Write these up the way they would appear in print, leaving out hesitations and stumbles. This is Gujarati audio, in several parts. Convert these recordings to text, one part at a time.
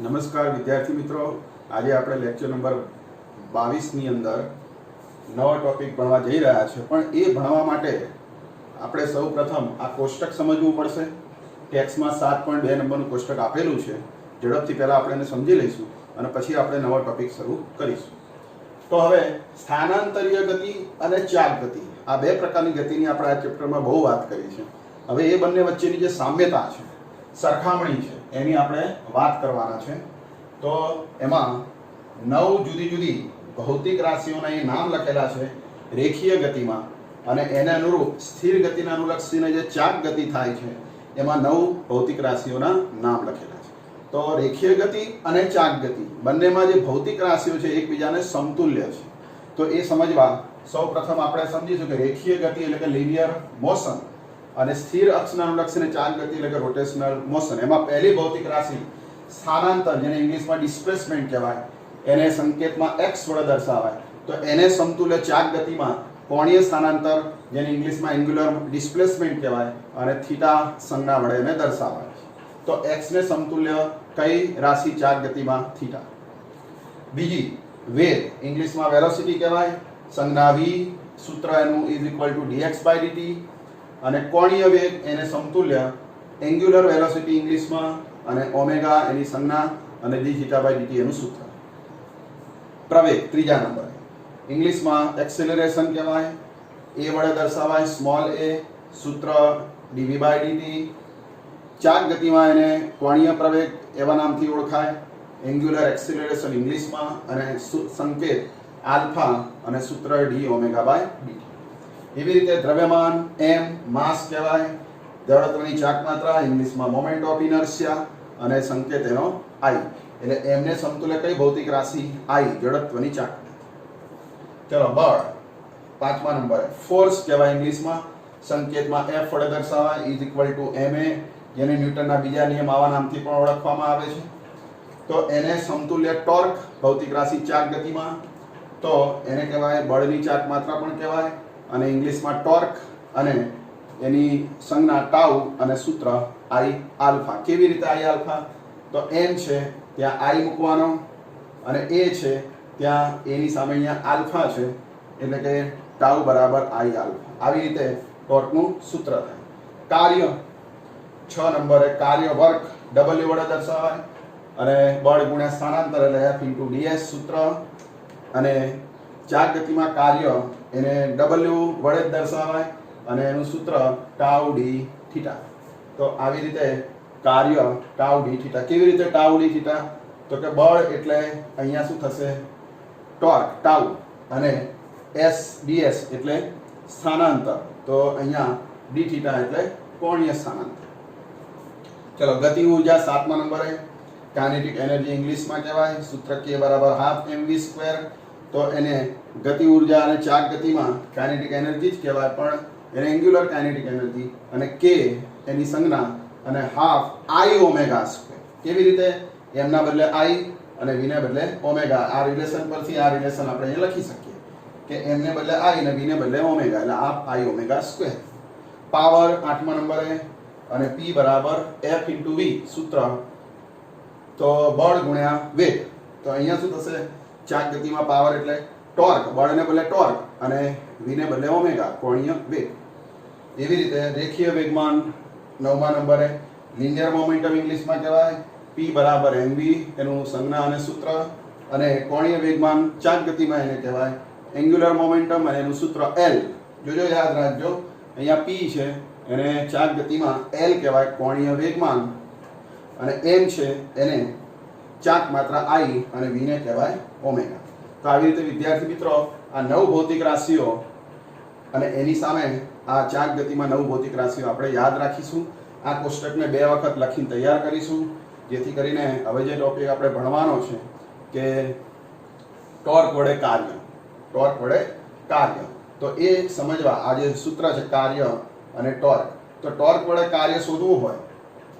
નમસ્કાર વિદ્યાર્થી મિત્રો, આજે આપણે લેક્ચર નંબર 22ની અંદર નવો ટોપિક ભણવા જઈ રહ્યા છે. પણ એ ભણવા માટે આપણે સૌ પ્રથમ આ કોષ્ટક સમજવું પડશે. ટેક્સ્ટમાં 7.2 નંબરનું કોષ્ટક આપેલું છે. ઝડપથી પહેલાં આપણે એને સમજી લઈશું અને પછી આપણે નવો ટોપિક શરૂ કરીશું. તો હવે સ્થાનાંતરીય ગતિ અને ચાક ગતિ, આ બે પ્રકારની ગતિની આપણે આ ચેપ્ટરમાં બહુ વાત કરી છે. હવે એ બંને વચ્ચેની જે સામ્યતા છે, સરખામણી છે, એની આપણે વાત કરવાના છે. તો એમાં 9 જુદી જુદી ભૌતિક રાશિઓના એ નામ લખેલા છે રેખીય ગતિમાં, અને એને અનુરૂપ સ્થિર ગતિને અનુલક્ષીને જે ચાક ગતિ થાય છે એમાં 9 ભૌતિક રાશિઓના નામ લખેલા છે. તો રેખીય ગતિ અને ચાક ગતિ બંનેમાં જે ભૌતિક રાશિઓ છે એકબીજાને સમતુલ્ય છે. તો એ સમજવા સૌ પ્રથમ આપણે સમજીશું કે રેખીય ગતિ એટલે કે લિનિયર મોશન અને સ્થિર અક્ષને અનુલક્ષીને ચાક ગતિ એટલે કે રોટેશનલ મોશન. એમાં પહેલી ભૌતિક રાશિ સ્થાનાંતર, જેને ઇંગ્લિશમાં ડિસ્પ્લેસમેન્ટ કહેવાય, એને સંકેતમાં x વડે દર્શાવાય. તો એને સમતુલ્ય ચાક ગતિમાં કોણીય સ્થાનાંતર, જેને ઇંગ્લિશમાં એન્ગ્યુલર ડિસ્પ્લેસમેન્ટ કહેવાય, અને થીટા સંજ્ઞા વડે એને દર્શાવાય. તો x ને સમતુલ્ય કઈ રાશિ ચાક ગતિમાં? થીટા. બીજી વેગ, ઇંગ્લિશમાં વેલોસિટી કહેવાય, સંજ્ઞા v, સૂત્ર એનું dx/dt, અને કોણીય વેગ એને સમતુલ્ય એન્ગ્યુલર વેલોસિટી ઇંગ્લિશમાં, અને ઓમેગા એની સંજ્ઞા, અને dθ/dt એનું સૂત્ર. પ્રવેગ ત્રીજા નંબરે ઇંગ્લિશમાં એક્સેલરેશન કહેવાય, a વડે દર્શાવાય, સ્મોલ a, સૂત્ર dv/dt. ચાક ગતિમાં એને કોણીય પ્રવેગ એવા નામથી ઓળખાય, એન્ગ્યુલર એક્સેલરેશન ઇંગ્લિશમાં, અને સંકેત આલ્ફા અને સૂત્ર d/dt. એવી રીતે દ્રવ્યમાન m, માસ કહેવાય, જડત્વની ચાક માત્રા, ઇંગ્લિશમાં મોમેન્ટ ઓફ ઇનર્શિયા, અને સંકેત એનો i. એટલે m ને સમતુલ્ય કઈ ભૌતિક રાશિ? i, જડત્વની ચાક. ચલો બળ પાંચમા નંબરે ફોર્સ કહેવાય, ઇંગ્લિશમાં, સંકેતમાં f વડે દર્શાવાય, ma, જેને ન્યૂટનના બીજા નિયમ આવા નામથી પણ ઓળખવામાં આવે છે. તો એને સમતુલ્ય ટોર્ક ભૌતિક રાશિ ચાક ગતિમાં, તો એને કહેવાય બળની ચાક માત્રા પણ કહેવાય, અને ઇંગ્લિશમાં ટોર્ક, અને એની સંજ્ઞા ટાઉ અને સૂત્ર i આલ્ફા. કેવી રીતે i આલ્ફા? તો n છે ત્યાં i મૂકવાનો, અને a છે ત્યાં a ની સામે અહીંયા આલ્ફા છે, એટલે કે ટાઉ બરાબર i આલ્ફા. આવી રીતે ટોર્કનું સૂત્ર થાય. કાર્ય 6 નંબરે કાર્ય વર્ક w વડે દર્શાવાય, અને બળ ગુણ્યા સ્થાનાંતર એટલે f × ds સૂત્ર, અને ચાક ગતિમાં કાર્ય એને w વડે જ દર્શાવાય, અને એનું સૂત્ર ટાઉ d થીટા. તો આવી રીતે કાર્ય ટાઉ d થીટા. કેવી રીતે ટાઉ d થીટા? તો કે બળ એટલે અહીંયા શું થશે? ટોર્ક ટાઉ, અને s ds એટલે સ્થાનાંતર, તો અહીંયા d થીટા એટલે કોણીય સ્થાનાંતર. ચલો ગતિ ઊર્જા 7મા નંબરે કાઇનેટિક એનર્જી ઇંગ્લિશમાં કહેવાય, સૂત્ર k = 12mv². તો એને ગતિ ઊર્જા અને ચાક ગતિમાં કાઇનેટિક એનર્જી જ કહેવાય, પણ એને એન્ગ્યુલર કાઇનેટિક એનર્જી, અને k એની સંજ્ઞા, અને હાફ i ઓમેગા². કેવી રીતે? m ના બદલે i અને v ને બદલે ઓમેગા. આ રિલેશન પરથી આ રિલેશન આપણે અહીંયા લખી શકીએ કે m ને બદલે i અને v ને બદલે ઓમેગા, એટલે હાફ i ઓમેગા². પાવર 8મા નંબરે, અને p બરાબર f × v સૂત્ર, તો બળ ગુણ્યા વેગ. તો અહીંયા શું થશે? ચાક ગતિમાં પાવર એટલે ટોર્ક, બળને બદલે ટોર્ક, અને v ને બદલે ઓમેગા, કોણીય વેગ. એવી રીતે રેખીય વેગમાન 9મા નંબરે લિનિયર મોમેન્ટમ ઇંગ્લિશમાં કહેવાય, p બરાબર mv એનું સંજ્ઞા અને સૂત્ર, અને કોણીય વેગમાન ચાક ગતિમાં એને કહેવાય એન્ગ્યુલર મોમેન્ટમ, અને એનું સૂત્ર l. જોજો, યાદ રાખજો, અહીંયા p છે એને ચાક ગતિમાં l કહેવાય, કોણીય વેગમાન, અને m છે એને ચાક માત્રા i, અને v ને કહેવાય ઓમેગા. તો આવી રીતે વિદ્યાર્થી મિત્રો આ 9 ભૌતિક રાશિઓ અને એની સામે આ ચાક ગતિમાં 9 ભૌતિક રાશિઓ આપણે યાદ રાખીશું. આ કોષ્ટકને 2 વખત લખીને તૈયાર કરીશું, જેથી કરીને હવે જે ટોપિક આપણે ભણવાનો છે કે ટોર્ક વડે કાર્ય, ટોર્ક વડે કાર્ય. તો એ સમજવા આ જે સૂત્ર છે કાર્ય અને ટોર્ક, તો ટોર્ક વડે કાર્ય શોધવું હોય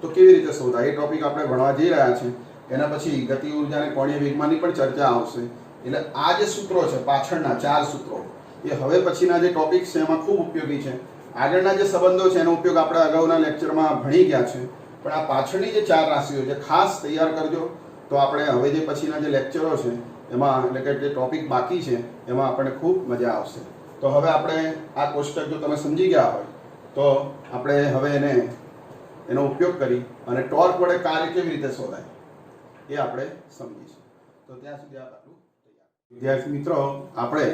તો કેવી રીતે શોધાય, એ ટોપિક આપણે ભણવા જઈ રહ્યા છે. એના પછી ગતિ ઊર્જા અને કોણીય વેગમાનની પણ ચર્ચા આવશે. એટલે આ જે સૂત્રો છે પાછળના 4 સૂત્રો, એ હવે પછીના જે ટોપિક છે એમાં ખૂબ ઉપયોગી છે. આગળના જે સંબંધો છે એનો ઉપયોગ આપણે અગાઉના લેક્ચરમાં ભણી ગયા છે, પણ આ પાછળની જે 4 રાશિઓ છે ખાસ તૈયાર કરજો, તો આપણે હવે જે પછીના જે લેક્ચરો છે એમાં, એટલે કે જે ટોપિક બાકી છે એમાં આપણને ખૂબ મજા આવશે. તો હવે આપણે આ કોષ્ટક જો તમે સમજી ગયા હોય તો આપણે હવે એનો ઉપયોગ કરી અને ટોર્ક વડે કાર્ય કેવી રીતે શોધાય એ આપણે સમજીશું. તો ત્યાં સુધી આપ આટલું તૈયાર. વિદ્યાર્થી મિત્રો, આપણે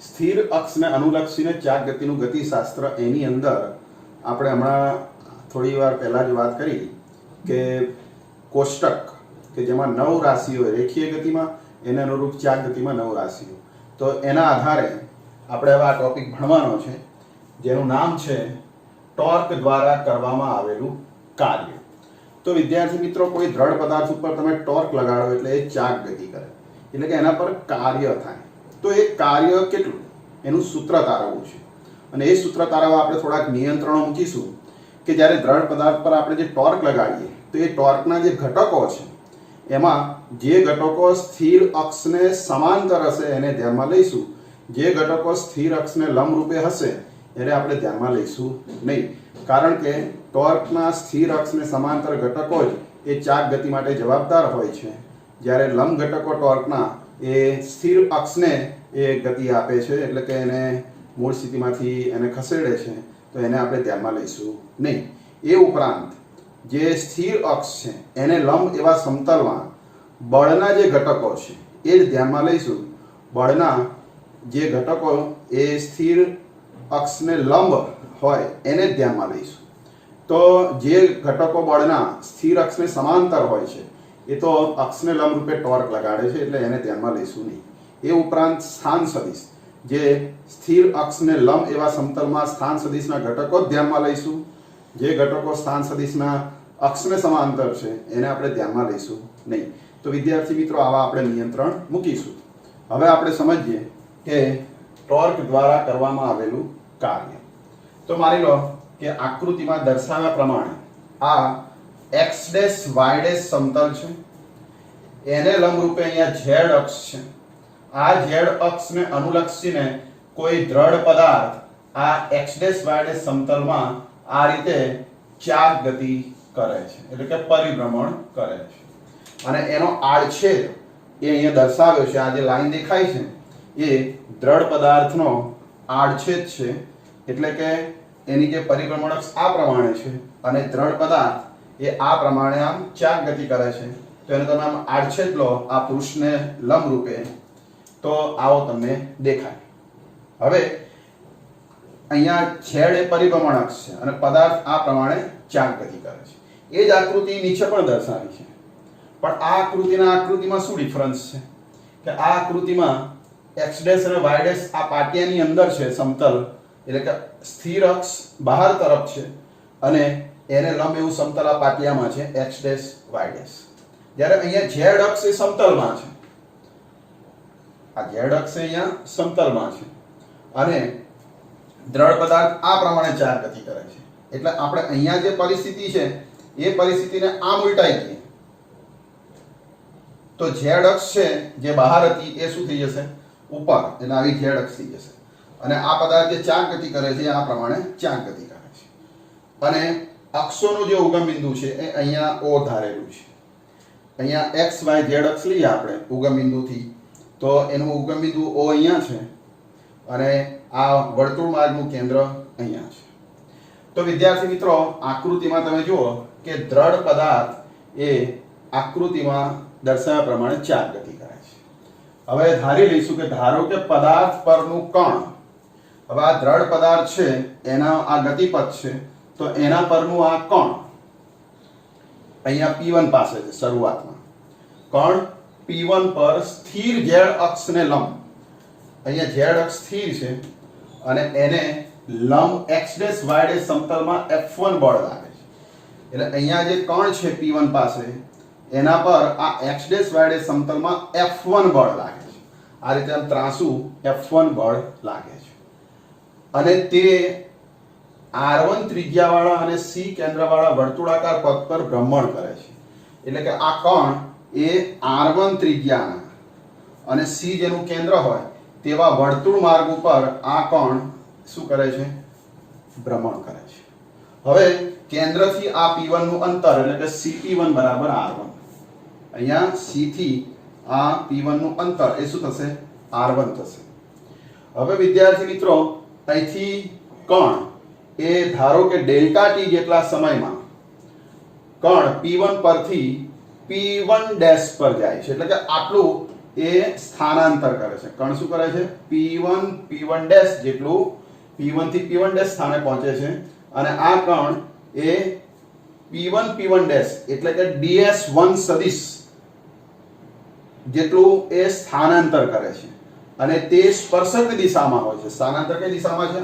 સ્થિર અક્ષને અનુલક્ષીને ચાક ગતિનું ગતિશાસ્ત્ર એની અંદર આપણે હમણાં થોડી વાર પહેલાં જ વાત કરી કે કોષ્ટક કે જેમાં 9 રાશિઓ રેખીય ગતિમાં, એને અનુરૂપ ચાક ગતિમાં 9 રાશિઓ. તો એના આધારે આપણે હવે આ ટોપિક ભણવાનો છે જેનું નામ છે ટોર્ક દ્વારા કરવામાં આવેલું કાર્ય. તો વિદ્યાર્થી મિત્રો, કોઈ દ્રઢ પદાર્થ ઉપર તમે ટોર્ક લગાડો એટલે એ ચાક ગતિ કરે, એટલે કે એના પર કાર્ય થાય. તો એ કાર્ય કેટલું એનું સૂત્ર તારવવું છે અને એ સૂત્ર તારવવા આપણે થોડાક નિયંત્રણો મૂકીશું કે જ્યારે દ્રઢ પદાર્થ પર આપણે જે ટોર્ક લગાડીએ તો એ ટોર્કના જે ઘટકો છે એમાં જે ઘટકો સ્થિર અક્ષને સમાંતર હશે એને ધ્યાનમાં લઈશું, જે ઘટકો સ્થિર અક્ષને લંબરૂપે હશે એને આપણે ધ્યાનમાં લઈશું નહીં. કારણ કે ટોર્કના સ્થિર અક્ષને સમાંતર ઘટકો જ એ ચાક ગતિ માટે જવાબદાર હોય છે, જ્યારે લંબ ઘટકો ટોર્કના એ સ્થિર અક્ષને એ ગતિ આપે છે, એટલે કે એને મૂળ સ્થિતિમાંથી એને ખસેડે છે, તો એને આપણે ધ્યાનમાં લઈશું નહીં. એ ઉપરાંત જે સ્થિર અક્ષ છે એને લંબ એવા સમતલમાં બળના જે ઘટકો છે એ જ ધ્યાનમાં લઈશું. બળના જે ઘટકો એ સ્થિર અક્ષને લંબ હોય એને જ ધ્યાનમાં લઈશું. તો જે ઘટકો બળના સ્થિર અક્ષને સમાંતર હોય છે એ તો અક્ષને લંબ રૂપે ટોર્ક લગાડે છે, એટલે એને ધ્યાનમાં લઈશું નહીં. એ ઉપરાંત સ્થાન સદિશ, જે સ્થિર અક્ષને લંબ એવા સમતલમાં સ્થાન સદિશના ઘટકો જ ધ્યાનમાં લઈશું. જે ઘટકો સ્થાન સદિશના અક્ષને સમાંતર છે એને આપણે ધ્યાનમાં લઈશું નહીં. તો વિદ્યાર્થી મિત્રો, આવા આપણે નિયંત્રણ મૂકીશું. હવે આપણે સમજીએ કે ટોર્ક દ્વારા કરવામાં આવેલું કાર્ય. તો માની લો કે આકૃતિમાં દર્શાવ્યા પ્રમાણે આ x ડેશ y ડેશ સમતલ છે, એને લંબરૂપે અહીંયા z અક્ષ છે. આ z અક્ષને અનુલક્ષીને કોઈ દ્રઢ પદાર્થ આ x ડેશ y ડેશ સમતલમાં આ રીતે ચાક ગતિ કરે છે, એટલે કે પરિભ્રમણ કરે છે. અને એનો આડછેદ એ અહીંયા દર્શાવ્યો છે. આ જે લાઈન દેખાય છે એ દ્રઢ પદાર્થનો આડછેદ છે, એટલે કે એની જે પરિભ્રમણ અક્ષ આ પ્રમાણે છે અને દ્રઢ પદાર્થ એ આ પ્રમાણે આમ ચાક ગતિ કરે છે. તો એને તમે આમ આડછેદ લો આ પૃષ્ઠને લંબ રૂપે, તો આવો તમને દેખાય. હવે અહીંયા છેડ એ પરિભ્રમણ અક્ષ છે અને પદાર્થ આ પ્રમાણે ચાક ગતિ કરે છે. એ જ આકૃતિ નીચે પણ દર્શાવી છે, પણ આ આકૃતિના આકૃતિમાં શું ડિફરન્સ છે કે આ આકૃતિમાં x ડેશ અને y ડેશ આ પાટિયાની અંદર છે સમતલ, એટલે કે સ્થિર અક્ષ બહાર તરફ છે અને એને લંબ એવું સમતલ આ પાટિયામાં છે x ડેશ y ડેશ. જ્યારે અહીંયા z અક્ષ એ સમતલમાં છે, આ z અક્ષ અહીંયા સમતલમાં છે અને દ્રઢ પદાર્થ આ પ્રમાણે ચાક ગતિ કરે છે. એટલે આપણે અહીંયા જે પરિસ્થિતિ છે એ પરિસ્થિતિને આમ ઉલટાઈ દઈએ તો z અક્ષ છે જે બહાર હતી એ શું થઈ જશે? ઉપર, એટલે આવી z અક્ષ થઈ જશે. અને આ પદાર્થ જે ચાક ગતિ કરે છે આ પ્રમાણે ચાક ગતિ કરે છે. અને અક્ષોનું જે ઉગમ બિંદુ છે એ અહીંયા O ધારેલું છે. અહીંયા x y z અક્ષ લઈએ આપણે ઉગમ બિંદુથી, તો એનું ઉગમ બિંદુ O અહીંયા છે અને આ વર્તુળ માર્ગનું કેન્દ્ર અહીંયા છે. તો વિદ્યાર્થી મિત્રો, આકૃતિમાં તમે જુઓ કે દ્રઢ પદાર્થ એ આકૃતિમાં દર્શાવ્યા પ્રમાણે ચાક ગતિ કરે છે. હવે ધારી લઈશું કે ધારો કે પદાર્થ પરનું કણ, હવે આ દ્રઢ પદાર્થ છે એના આ ગતિપથ છે, તો એના પરનું આ કણ અહીંયા P1 પાસે છે. શરૂઆતમાં કણ P1 પર સ્થિર z અક્ષને લંબ, અહીંયા z અક્ષ સ્થિર છે અને એને લંબ x ડેશ y ડેશ સમતલમાં F1 બળ લાગે છે. એટલે અહીંયા જે કણ છે P1 પાસે એના પર આ x ડેશ y ડેશ સમતલમાં F1 બળ લાગે છે. આ રીતે આમ ત્રાંસુ F1 બળ લાગે છે અને તે R1 ત્રિજ્યાવાળા અને C કેન્દ્રવાળા વર્તુળાકાર પથ પર ભ્રમણ કરે છે. એટલે કે આ કણ એ R1 ત્રિજ્યાના અને C જેનું કેન્દ્ર હોય તેવા વર્તુળ માર્ગ ઉપર આ કણ શું કરે છે? ભ્રમણ કરે છે. હવે કેન્દ્રથી આ P1 નું અંતર એટલે કે CP1 બરાબર R1. અહીંયા C થી આ P1 નું અંતર એ શું થશે R1 થશે. હવે વિદ્યાર્થી મિત્રો અહીંથી કણ એ ધારો કે ડેલ્ટા ટી જેટલા સમયમાં કણ P1 પરથી P1 ડેશ પર જાય છે, એટલે કે આટલું એ સ્થાનાંતર કરે છે. કણ શું કરે છે? P1 ડેશ જેટલું P1 થી P1 ડેશ સ્થાને પહોંચે છે અને આ કણ એ P1 ડેશ એટલે કે DS1 સદિશ જેટલું એ સ્થાનાંતર કરે છે અને તે સ્પર્શકની દિશામાં હોય છે. સ્થાનાંતર કઈ દિશામાં છે?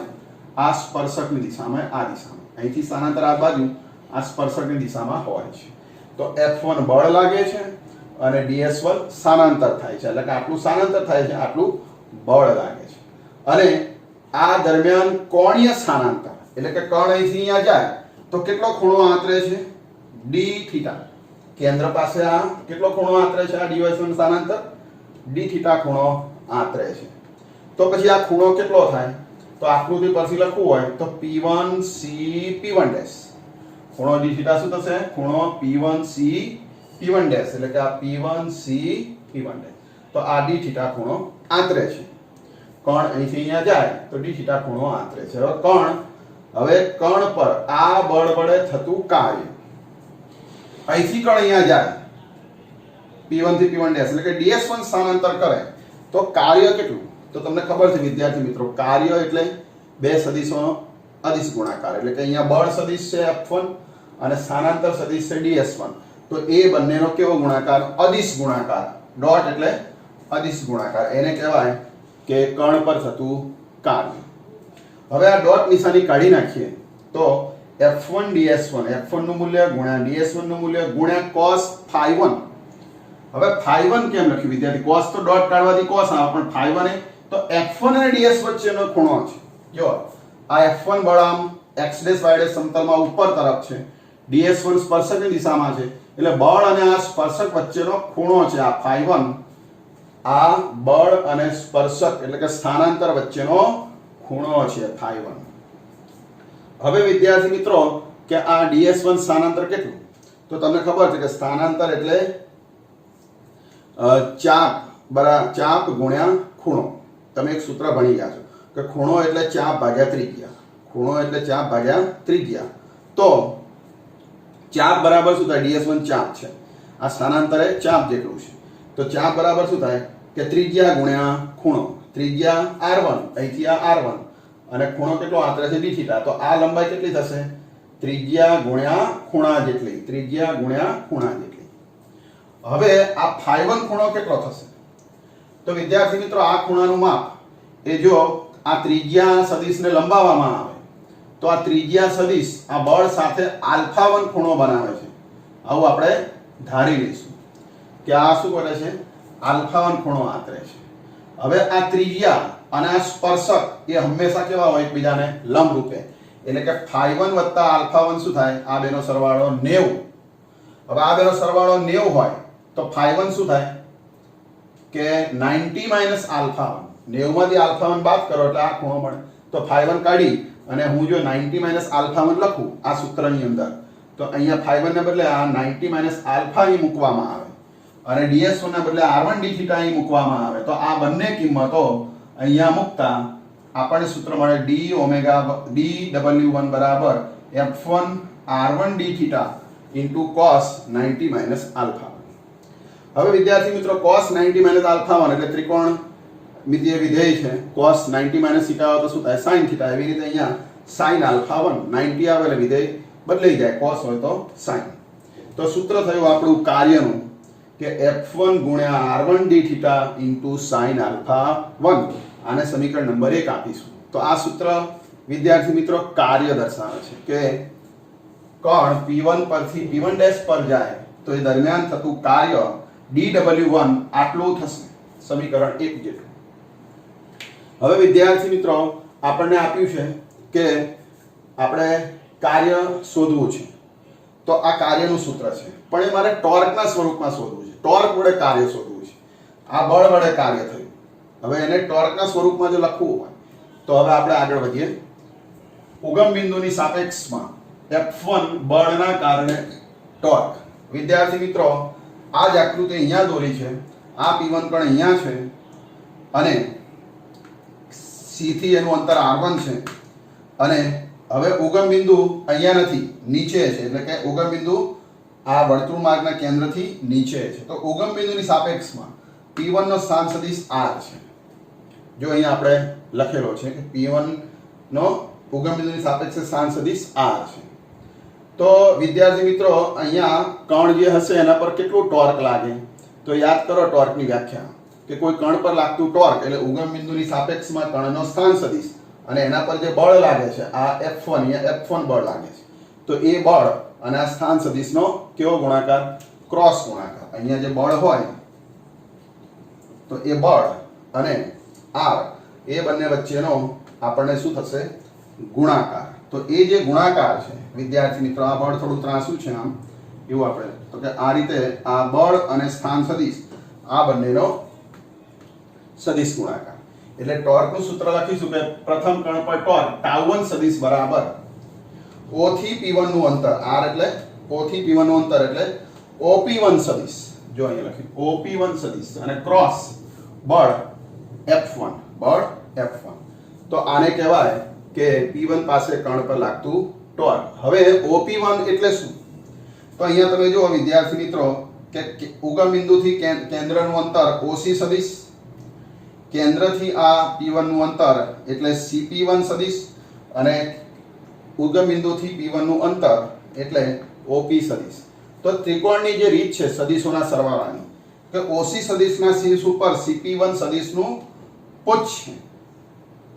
આ સ્પર્શકની દિશામાં, આ દિશામાં. અહીંથી સ્થાનાંતર આ બાજુ આ સ્પર્શકની દિશામાં હોય છે. તો F1 બળ લાગે છે અને DS1 સ્થાનાંતર થાય છે, એટલે કે આટલું સ્થાનાંતર થાય છે, આટલું બળ લાગે છે. અને આ દરમિયાન કોણીય સ્થાનાંતર એટલે કે કણ અહીંથી અહીંયા જાય તો કેટલો ખૂણો આંતરે છે? d theta. કેન્દ્ર પાસે આ કેટલો ખૂણો આંતરે છે? આ DS1 સ્થાનાંતર d થીટા ખૂણો આંતરે છે. તો પછી આ ખૂણો કેટલો થાય? તો આકૃતિ પરથી લખવું હોય તો P1C P1 ડેશ. ખૂણો d થીટા શું થશે? ખૂણો P1C P1 ડેશ એટલે કે આ P1C P1 ડેશ. તો આ d થીટા ખૂણો આંતરે છે. કણ અહીંથી અહીંયા જાય તો d થીટા ખૂણો આંતરે છે. હવે કણ પર આ બળ વડે થતું કાર્ય, અહીંથી કણ અહીંયા જાય P1 થી P1 ડેશ એટલે કે DS1 સ્થાનાંતર કરે તો કાર્ય કેટલું? તો તમને ખબર છે વિદ્યાર્થી મિત્રો, કાર્ય એટલે બે સદિશોનો અદિશ ગુણાકાર. એટલે કે અહીંયા બળ સદિશ છે F1 અને સ્થાનાંતર સદિશ છે DS1. તો એ બંનેનો કેવો ગુણાકાર? અદિશ ગુણાકાર. ડોટ એટલે અદિશ ગુણાકાર. એને કહેવાય કે કણ પર થતું કાર્ય. હવે આ ડોટ નિશાની કાઢી નાખીએ તો F1 DS1, F1 નું મૂલ્ય ગુણ્યા DS1 નું મૂલ્ય ગુણ્યા cos phi1. હવે phi1 કેમ લખ્યું વિદ્યાર્થી? cos તો ડોટ કાઢવાથી cos આવે, પણ phi1 એ તો F1 અને DS વચ્ચેનો ખૂણો છે. જો આ F1 બળ આમ x ડેશ y ડેશ સમતલમાં ઉપર તરફ છે, DS1 સ્પર્શકની દિશામાં છે, એટલે બળ અને આ સ્પર્શક વચ્ચેનો ખૂણો છે આ phi1. આ બળ અને સ્પર્શક એટલે કે સ્થાનાંતર વચ્ચેનો ખૂણો છે phi1. હવે વિદ્યાર્થી મિત્રો કે આ DS1 સ્થાનાંતર કેટલું? તો તમને ખબર છે કે સ્થાનાંતર એટલે ચાપ ગુણ્યા ખૂણો. તમે એક સૂત્ર ભણી ગયા છો કે ખૂણો એટલે ચાપ ભાગ્યા ત્રિજ્યા. ખૂણો એટલે ચાપ ભાગ્યા ત્રિજ્યા. તો ચાપ બરાબર શું થાય? DS1 ચાપ છે, આ સ્થાનાંતર એ ચાપ જેટલું છે. તો ચાપ બરાબર શું થાય કે ત્રિજ્યા ગુણ્યા ખૂણો. ત્રિજ્યા R1, અહીંથી આ R1 અને ખૂણો કેટલો આંતરે છે? d theta. તો આ લંબાઈ કેટલી થશે? ત્રિજ્યા ગુણ્યા ખૂણા જેટલી. ત્રિજ્યા ગુણ્યા ખૂણા જેટલી. હવે આ phi1 ખૂણો કેટલો થશે? તો વિદ્યાર્થી મિત્રો આ ખૂણાનું માપ એ જો આ ત્રિજ્યા સદિશને લંબાવવામાં આવે તો આ ત્રિજ્યા સદિશ આ બળ સાથે α1 ખૂણો બનાવે છે. આવું આપણે ધારી લઈશું કે આ શું કરે છે? α1 ખૂણો આંતરે છે. હવે આ ત્રિજ્યા અને આ સ્પર્શક એ હંમેશા કેવા હોય? એકબીજાને લંબ રૂપે. એટલે કે phi1 વત્તા α1 શું થાય? આ બેનો સરવાળો 90. હવે આ બેનો સરવાળો 90 હોય તો phi1 શું થાય કે 90 માઇનસ α1. 90 માંથી α1 બાદ કરો એટલે આ ખૂણો મળે. તો phi1 કાઢી અને હું જો 90 માઇનસ α1 લખું આ સૂત્રની અંદર તો અહીંયા phi1 ને બદલે આ 90 માઇનસ આલ્ફા અહીં મૂકવામાં આવે અને DS1 ના બદલે R1 d થીટા અહીં મૂકવામાં આવે. તો આ બંને કિંમતો અહીંયા મૂકતા આપણને સૂત્ર મળે dW1 બરાબર F1 R1 d theta into cos 90 minus alpha. હવે વિદ્યાર્થી મિત્રો cos 90 માઇનસ આલ્ફા એટલે ત્રિકોણ મિતીય વિધેય છે. cos 90 માઇનસ થીટા આવે તો શું થાય? sin theta. એવી રીતે અહીંયા sin α1 90 આવે એટલે વિધેય બદલાઈ જાય, cos હોય તો sin. તો સૂત્ર થયું આપણું કાર્યનું કે F1 ગુણ્યા R1 d theta into sin α1. આને સમીકરણ નંબર 1 આપીશું. તો આ સૂત્ર વિદ્યાર્થી મિત્રો કાર્ય દર્શાવે છે કે કણ P1 પરથી P1 ડેશ પર જાય તો એ દરમિયાન થતું કાર્ય dW1 આટલું થશે, સમીકરણ 1 જેટલું. હવે વિદ્યાર્થી મિત્રો આપણને આપ્યું છે કે આપણે કાર્ય શોધવું છે. તો આ કાર્યનું સૂત્ર છે, પણ એ મારે ટોર્કના સ્વરૂપમાં શોધવું છે. ટોર્ક વડે કાર્ય શોધવું છે. આ બળ વડે કાર્ય થયું. હવે એને ટોર્કના સ્વરૂપમાં જો લખવું હોય તો હવે આપણે આગળ વધીએ. ઉગમ બિંદુની સાપેક્ષમાં F1 બળના કારણે ટોર્ક. વિદ્યાર્થી મિત્રો આ જ આકૃતિ અહીંયા દોરી છે, આ P1 કણ અહીંયા છે અને C થી એનું અંતર R1 છે અને હવે ઉગમ બિંદુ અહીંયા નથી, નીચે છે, એટલે કે ઉગમ બિંદુ આ વર્તુળ માર્ગના કેન્દ્રથી નીચે છે. તો ઉગમ બિંદુની સાપેક્ષમાં P1 નો સ્થાન સદિશ R છે. જો અહીંયા આપણે લખેલો છે કે P1 નો ઉગમ બિંદુની સાપેક્ષે સ્થાન સદિશ R છે. તો વિદ્યાર્થી મિત્રો અહીંયા કણ જે હશે એના પર કેટલું ટોર્ક લાગે, તો યાદ કરો ટોર્કની વ્યાખ્યા કે કોઈ કણ પર લાગતું ટોર્ક એટલે ઉગમ બિંદુની સાપેક્ષમાં કણનો સ્થાન સદિશ અને એના પર જે બળ લાગે છે આ F1, અહીંયા F1 બળ લાગે છે, તો એ બળ અને આ સ્થાન સદિશનો કેવો ગુણાકાર? ક્રોસ ગુણાકાર. અહીંયા જે બળ હોય તો એ બળ અને R એ બંને વચ્ચેનો આપણને શું થશે? ગુણાકાર. તો એ જે ગુણાકાર છે વિદ્યાર્થી મિત્રો, આ બળ થોડું ત્રાંસું છે આમ એવું આપણે, તો કે આ રીતે આ બળ અને સ્થાન સદિશ આ બંનેનો સદિશ ગુણાકાર. એટલે ટોર્કનું સૂત્ર લખીશું કે પ્રથમ કણ પર ટોર્ક τ1 સદિશ બરાબર O થી P1 નું અંતર, R એટલે O થી P1 નું અંતર એટલે OP1 સદિશ. જો અહીંયા લખ્યું OP1 સદિશ અને ક્રોસ બળ F1, બળ F1. તો આને કહેવાય કે P1 પાસે કણ પર લાગતું ટોર્ક. હવે OP1 એટલે શું? તો અહીંયા તમે જુઓ વિદ્યાર્થી મિત્રો કે ઉગમ બિંદુથી કેન્દ્રનું અંતર OC સદિશ, કેન્દ્રથી આ P1 નું અંતર એટલે CP1 સદિશ અને ઉગમ બિંદુથી P1 નું અંતર એટલે OP સદિશ. તો ત્રિકોણની જે રીત છે સદિશોના સરવાળાની કે OC સદિશના શીર્ષ ઉપર CP1 સદિશનું પુચ્છ છે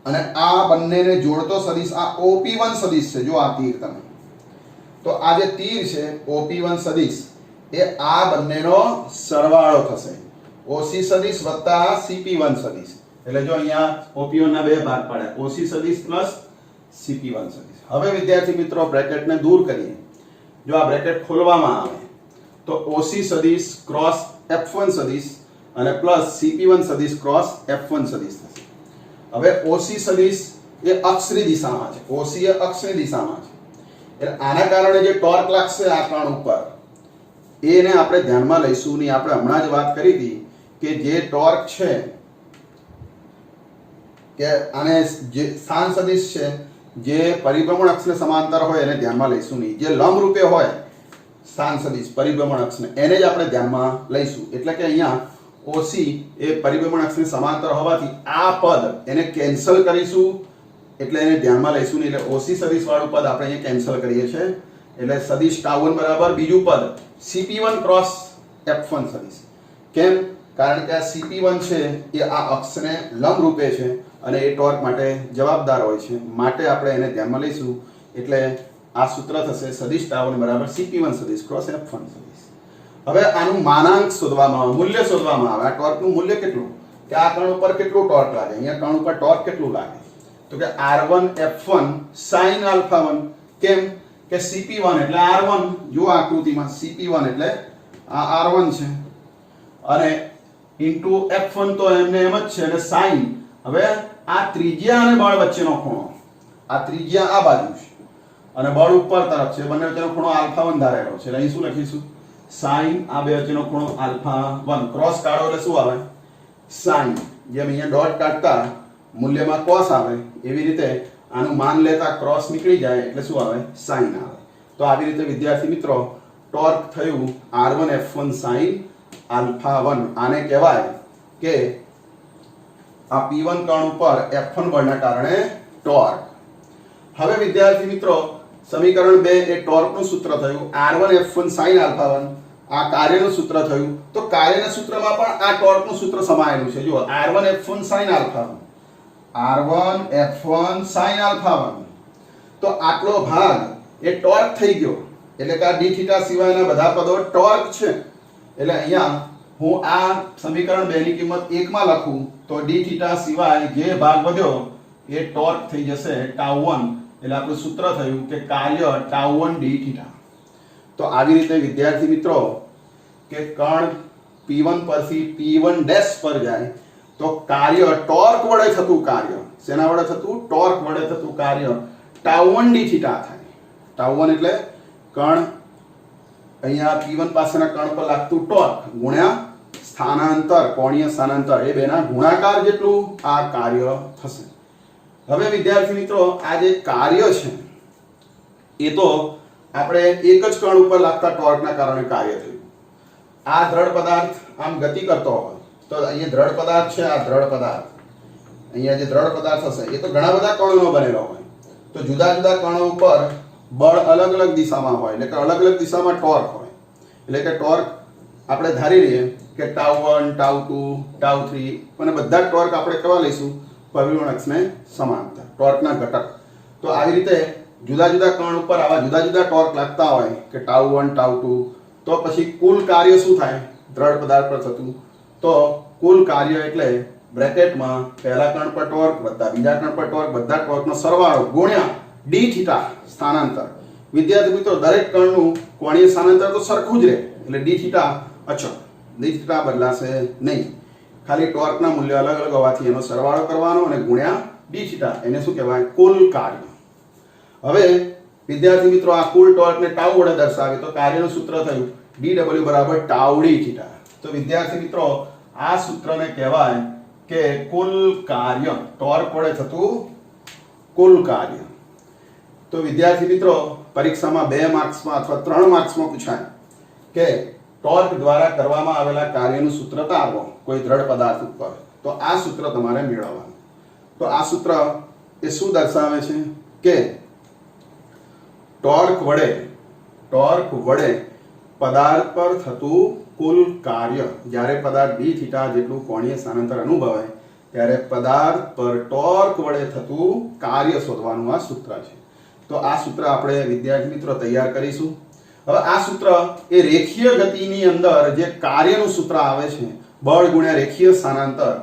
અને આ બંનેને જોડતો સદિશ આ OP1 સદિશ છે. જો આ તીર તમે, તો આ જે તીર છે OP1 સદિશ એ આ બંનેનો સરવાળો થશે. OC સદિશ વત્તા CP1 સદિશ. એટલે જો અહીંયા OP1 ના બે ભાગ પાડ્યા, OC સદિશ પ્લસ CP1 સદિશ. હવે વિદ્યાર્થી મિત્રો બ્રેકેટને દૂર કરીએ. જો આ બ્રેકેટ ખોલવામાં આવે તો OC સદિશ ક્રોસ F1 સદિશ અને પ્લસ CP1 સદિશ ક્રોસ F1 સદિશ થશે. હવે OC સદિશ એ અક્ષની દિશામાં છે, OC એ અક્ષની દિશામાં છે, એટલે આના કારણે જે ટોર્ક લાગશે આ કણ ઉપર એને આપણે ધ્યાનમાં લઈશું નહીં. આપણે હમણાં જ વાત કરી હતી કે જે ટોર્ક છે કે આને જે સ્થાન સદિશ છે જે પરિભ્રમણ અક્ષને સમાંતર હોય એને ધ્યાનમાં લઈશું નહીં. જે લંબ રૂપે હોય સ્થાન સદિશ પરિભ્રમણ અક્ષને એને જ આપણે ધ્યાનમાં લઈશું. એટલે કે અહીંયા OC એ પરિભ્રમણ અક્ષને સમાંતર હોવાથી આ પદ એને કેન્સલ કરીશું, એટલે એને ધ્યાનમાં લઈશું નહીં. એટલે OC સદિશ વાળું પદ આપણે અહીંયા કેન્સલ કરીએ છીએ. એટલે સદિશ τ1 બરાબર બીજું પદ CP1 ક્રોસ F1 સદિશ. કેમ? કારણ કે આ CP1 છે એ આ અક્ષને લંબ રૂપે છે અને એ ટોર્ક માટે જવાબદાર હોય છે, માટે આપણે એને ધ્યાનમાં લઈશું. એટલે આ સૂત્ર થશે સદિશ τ1 બરાબર CP1 સદિશ ક્રોસ F1 સદિશ. હવે આનું માનાંક શોધવામાં આવે, મૂલ્ય શોધવામાં આવે. આ ટોર્કનું મૂલ્ય કેટલું, કે આ કણ ઉપર કેટલું ટોર્ક લાગે, અહીંયા કણ ઉપર ટોર્ક કેટલું લાગે, તો કે R1 F1 sin α1. કેમ કે CP1 એટલે R1, જો આકૃતિમાં CP1 એટલે આ R1 છે અને ઇન્ટુ F1 તો એમને એમ જ છે અને sin. હવે આ ત્રિજ્યા અને બળ વચ્ચેનો ખૂણો, આ ત્રિજ્યા આ બાજુ છે અને બળ ઉપર તરફ છે, બંને વચ્ચેનો ખૂણો α1 ધારેલો છે. એટલે અહીં શું લખીશું? sin. આ બે વચ્ચેનો ખૂણો α1. ક્રોસ કાઢો એટલે શું આવે? sin. જેમ અહીંયા ડોટ કાઢતા મૂલ્યમાં cos આવે એવી રીતે આનું માન લેતા ક્રોસ નીકળી જાય એટલે શું આવે? sin આવે. તો આવી રીતે વિદ્યાર્થી મિત્રો ટોર્ક થયું R1 F1 sin α1. આને કહેવાય કે આ P1 કણ ઉપર F1 બળના કારણે ટોર્ક. હવે વિદ્યાર્થી મિત્રો સમીકરણ 2 એ ટોર્કનું સૂત્ર થયું R1 F1 sin α1. આ કાર્યનું સૂત્ર થયું. તો કાર્યના સૂત્રમાં પણ આ ટોર્કનું સૂત્ર સમાયેલું છે. જુઓ R1 F1 sin α1, R1 F1 sin α1. તો આટલો ભાગ એ ટોર્ક થઈ ગયો. એટલે કે આ d થીટા સિવાયના બધા પદો ટોર્ક છે. એટલે અહીંયા હું આ સમીકરણ 2 ની કિંમત 1 માં લખું તો d થીટા સિવાય જે ભાગ વધ્યો એ ટોર્ક થઈ જશે τ1. એટલે આપણું સૂત્ર થયું કે કાર્ય τ1 d થીટા. તો આવી રીતે વિદ્યાર્થી મિત્રો કે કણ P1 પરથી P1 ડેશ પર જાય તો કાર્ય ટોર્ક વડે થતું કાર્ય, શેના વડે થતું? ટોર્ક વડે થતું કાર્ય τ1 d થીટા થાય. τ1 એટલે કણ અહીંયા P1 પાસેના કણ પર લાગતું ટોર્ક ગુણ્યા સ્થાનાંતર, કોણીય સ્થાનાંતર, એ બેના ગુણાકાર જેટલું આ કાર્ય થશે. હવે વિદ્યાર્થી મિત્રો, આ જે કાર્ય છે એ તો આપણે એક જ કણ ઉપર લાગતા ટોર્કના કારણે કાર્ય થયું. આ દ્રઢ પદાર્થ આમ ગતિ કરતો હોય તો અહીંયા દ્રઢ પદાર્થ છે, આ દ્રઢ પદાર્થ, અહીંયા જે દ્રઢ પદાર્થ હશે એ તો ઘણા બધા કણોનો બનેલો હોય. તો જુદા જુદા કણો ઉપર બળ અલગ અલગ દિશામાં હોય, એટલે કે અલગ અલગ દિશામાં ટોર્ક હોય. એટલે કે ટોર્ક આપણે ધારી લઈએ કે τ1, τ2, τ3 અને બધા ટોર્ક આપણે કેવા લઈશું? પરિભ્રમણ અક્ષને સમાંતર, ટોર્કના ઘટક. તો આવી રીતે જુદા જુદા કણ ઉપર આવા જુદા જુદા ટોર્ક લાગતા હોય કે τ1, τ2, તો પછી કુલ કાર્ય શું થાય દ્રઢ પદાર્થ પર થતું? તો કુલ કાર્ય એટલે બ્રેકેટમાં પહેલા કણ પર ટોર્ક વત્તા બીજા કણ પર ટોર્ક, બધા ટોર્કનો સરવાળો ગુણ્યા d થીટા સ્થાનાંતર. વિદ્યાર્થી મિત્રો, દરેક કણનું કોણીય સ્થાનાંતર તો સરખું જ રહે, એટલે d થીટા અચળ, d થીટા બદલાશે નહીં. ખાલી ટોર્કના મૂલ્ય અલગ અલગ હોવાથી એનો સરવાળો કરવાનો અને ગુણ્યા d થીટા, એને શું કહેવાય? કુલ કાર્ય. હવે વિદ્યાર્થી મિત્રો, આ કુલ ટોર્કને ટાઉ વડે દર્શાવે તો કાર્યનું સૂત્ર થયું dw બરાબર ટાઉ d થીટા. તો વિદ્યાર્થી મિત્રો, આ સૂત્રને કહેવાય કે કુલ કાર્ય, ટોર્ક વડે થતું કુલ કાર્ય. તો વિદ્યાર્થી મિત્રો, પરીક્ષામાં 2 માર્ક્સમાં અથવા 3 માર્ક્સમાં પૂછાય કે ટોર્ક દ્વારા કરવામાં આવેલા કાર્યનું સૂત્ર તારવો કોઈ દ્રઢ પદાર્થ ઉપર, તો આ સૂત્ર તમારે મેળવવાનું. તો આ સૂત્ર એ શું દર્શાવે છે કે ટોર્ક વડે પદાર્થ પર થતું કુલ કાર્ય, જ્યારે પદાર્થ d થીટા જેટલું કોણીય સ્થાનાંતર અનુભવે ત્યારે પદાર્થ પર ટોર્ક વડે થતું કાર્ય શોધવાનું આ સૂત્ર છે. તો આ સૂત્ર આપણે વિદ્યાર્થી મિત્રો તૈયાર કરીશું. હવે આ સૂત્ર એ રેખીય ગતિની અંદર જે કાર્યનું સૂત્ર આવે છે બળ ગુણ્યા રેખીય સ્થાનાંતર,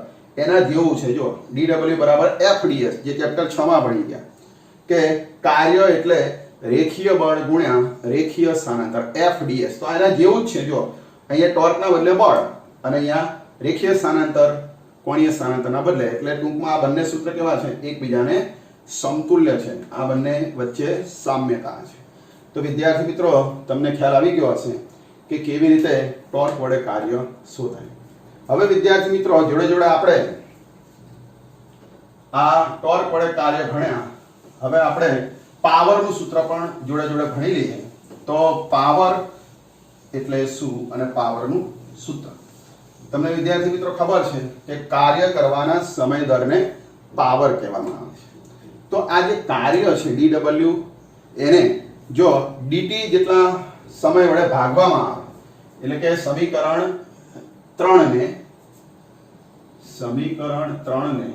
એના જેવું છે. જો dw બરાબર fds, જે ચેપ્ટર 6 માં ભણી ગયા કે કાર્ય એટલે રેખીય બળ ગુણ્યા રેખીય સ્થાનાંતર fds. તો આના જેવું જ છે. જો અહીંયા ટોર્કના બદલે બળ અને અહીંયા રેખીય સ્થાનાંતર કોણીય સ્થાનાંતરના બદલે, એટલે ટૂંકમાં આ બંને સૂત્ર કેવા છે? એકબીજાને સમતુલ્ય છે, આ બંને વચ્ચે સામ્યતા છે. તો વિદ્યાર્થી મિત્રો, તમને ખ્યાલ આવી ગયો હશે કે કેવી રીતે ટોર્ક વડે કાર્ય શોધાય. હવે વિદ્યાર્થી મિત્રો, જોડે જોડે આપણે આ ટોર્ક વડે કાર્ય ભણ્યા, હવે આપણે પાવરનું સૂત્ર પણ જોડે જોડે ભણી લઈએ. તો પાવર એટલે શું અને પાવરનું સૂત્ર તમને વિદ્યાર્થી મિત્રો ખબર છે કે કાર્ય કરવાના સમય દરને પાવર કહેવામાં આવે છે. તો આ જે કાર્ય છે dw, એને જો dt જેટલા સમય વડે ભાગવામાં આવે, એટલે કે સમીકરણ 3 ને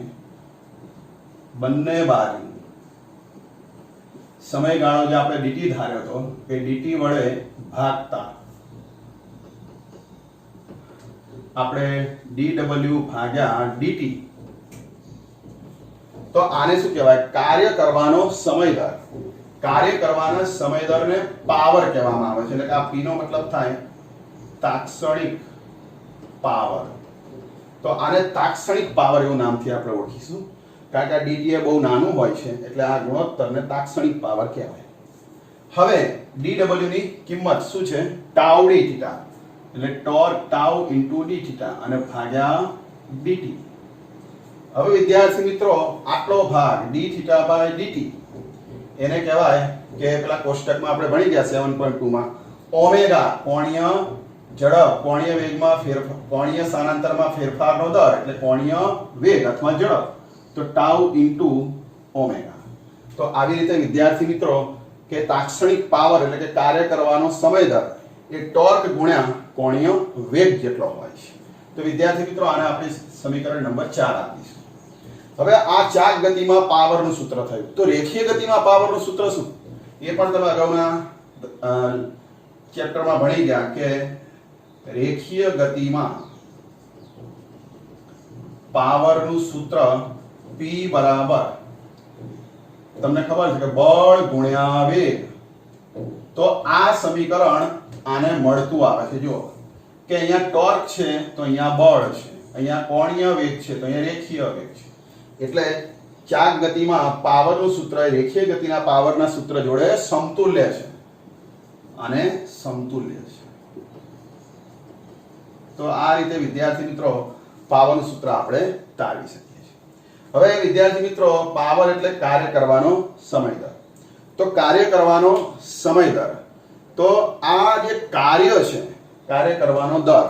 બંને બાજુ સમયગાળો જે આપણે dt ધાર્યો હતો કે dt વડે ભાગતા આપણે dw ભાગ્યા dt, તો આને શું કહેવાય? કાર્ય કરવાનો સમય દર. કાર્ય કરવાના સમય દરને પાવર કહેવામાં આવે છે. એટલે કે આ p નો મતલબ થાય તાત્ક્ષણિક પાવર. તો આને તાત્ક્ષણિક પાવર એવું નામથી આપણે ઓળખીશું, કારણ કે આ dt એ બહુ નાનું હોય છે, એટલે આ ગુણોત્તરને તાત્ક્ષણિક પાવર કહેવાય. હવે dw ની કિંમત શું છે? ટાઉ d થીટા, એટલે torque tau into d theta અને ભાગ્યા dt. હવે વિદ્યાર્થી મિત્રો, આટલો ભાગ d થીટા બાય dt એને કહેવાય કે પેલા કોષ્ટકમાં આપણે ભણી ગયા 7.2 માં ઓમેગા, કોણીય ઝડપ, કોણીય વેગમાં ફેરફાર, કોણીય સ્થાનાંતરમાં ફેરફારનો દર એટલે કોણીય વેગ અથવા ઝડપ, તો ટાઉ ઇન્ટુ ઓમેગા. તો આવી રીતે વિદ્યાર્થી મિત્રો કે તાત્ક્ષણિક પાવર એટલે કે કાર્ય કરવાનો સમય દર એ ટોર્ક ગુણ્યા કોણીય વેગ જેટલો હોય છે. તો વિદ્યાર્થી મિત્રો, આને આપણે સમીકરણ નંબર 4 આપીશું. હવે આ ચાક ગતિમાં પાવરનું સૂત્ર થયું. તો રેખીય ગતિમાં પાવરનું સૂત્ર શું? એ પણ તમે અગાઉના ચેપ્ટરમાં ભણી ગયા કે રેખીય ગતિમાં પાવરનું સૂત્ર P બરાબર, તમને ખબર છે કે બળ ગુણ્યા વેગ. તો આ સમીકરણ આને મળતું આવે છે. જો કે અહીંયા ટોર્ક છે તો અહીંયા બળ છે, અહીંયા કોણીય વેગ છે તો અહીંયા રેખીય વેગ છે. એટલે ચાક ગતિમાં પાવરનું સૂત્ર રેખીય ગતિના પાવરના સૂત્ર જોડે સમતુલ્ય છે. અને સમતુલ્ય છે. તો આ રીતે વિદ્યાર્થી મિત્રો પાવરનું સૂત્ર આપણે તારવી શકીએ છીએ. હવે વિદ્યાર્થી મિત્રો પાવર એટલે કાર્ય કરવાનો સમય દર. તો કાર્ય કરવાનો સમય દર, તો આ જે કાર્ય છે, કાર્ય કરવાનો દર,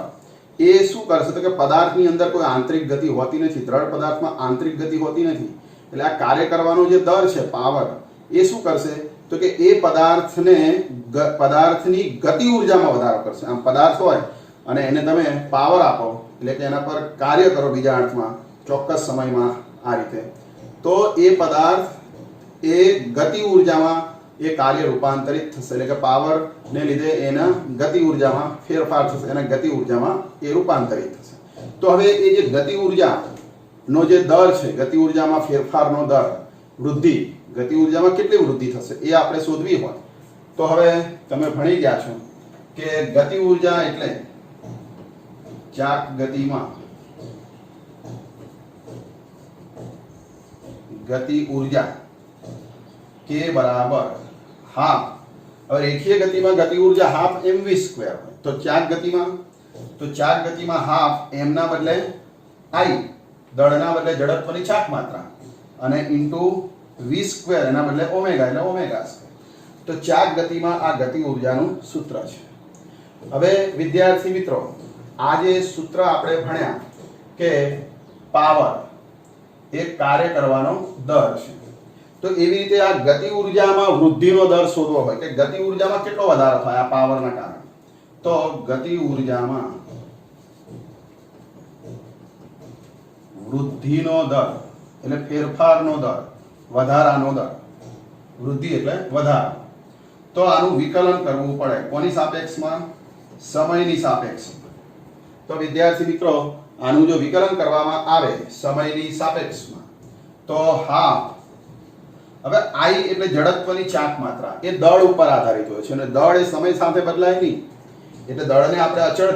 એ શું કરશે? તો કે પદાર્થની અંદર કોઈ આંતરિક ગતિ હોતી નથી, દ્રઢ પદાર્થમાં આંતરિક ગતિ હોતી નથી. એટલે આ કાર્ય કરવાનો જે દર છે પાવર, એ શું કરશે? તો કે એ પદાર્થની ગતિ ઉર્જામાં વધારો કરશે. આમ પદાર્થ હોય અને એને તમે પાવર આપો, એટલે કે એના પર કાર્ય કરો બીજા અર્થમાં ચોક્કસ સમયમાં આ રીતે, તો એ પદાર્થ એ ગતિ ઉર્જામાં એ કાર્ય રૂપાંતરિત થશે. એટલે કે પાવરને લીધે એના ગતિ ઉર્જામાં ફેરફાર થશે, એના ગતિ ઉર્જામાં એ રૂપાંતરિત થશે. તો હવે એ જે ગતિ ઉર્જાનો જે દર છે, ગતિ ઉર્જામાં ફેરફારનો દર, વૃદ્ધિ, ગતિ ઉર્જામાં કેટલી વૃદ્ધિ થશે એ આપણે શોધવી હોય તો હવે તમે ભણી ગયા છો કે ગતિ ઉર્જા એટલે ચાક ગતિમાં ગતિ ઉર્જા કે બરાબર હાફ. હવે રેખીય ગતિમાં ગતિ ઉર્જા હાફ mv સ્ક્વેર હોય, તો ચાક ગતિમાં હાફ m ના બદલે i, દળના બદલે જડત્વની ચાક માત્રા, અને ઇન્ટુ v સ્ક્વેર એના બદલે ઓમેગા એટલે ઓમેગા સ્ક્વેર. તો ચાક ગતિમાં આ ગતિ ઉર્જાનું સૂત્ર છે. હવે વિદ્યાર્થી મિત્રો આ જે સૂત્ર આપણે ભણ્યા કે પાવર એ કાર્ય કરવાનો દર છે, તો એવી રીતે આ ગતિ ઉર્જામાં વૃદ્ધિનો દર શોધવો હોય કે ગતિ ઉર્જામાં કેટલો વધારો થાય આ પાવરના કારણે, તો ગતિ ઉર્જામાં વૃદ્ધિનો દર એટલે ફેરફારનો દર, વધારાનો દર, વૃદ્ધિ એટલે વધારો, તો આનું વિકલન કરવું પડે. કોની સાપેક્ષમાં? સમયની સાપેક્ષમાં. તો વિદ્યાર્થી મિત્રો આનું જો વિકલન કરવામાં આવે સમયની સાપેક્ષમાં, તો હાફ, હવે i એટલે જડત્વની ચાક માત્રા, એ દળ ઉપર આધારિત હોય છે અને દળ એ સમય સાથે બદલાય નહીં. એટલે દળને આપણે અચળ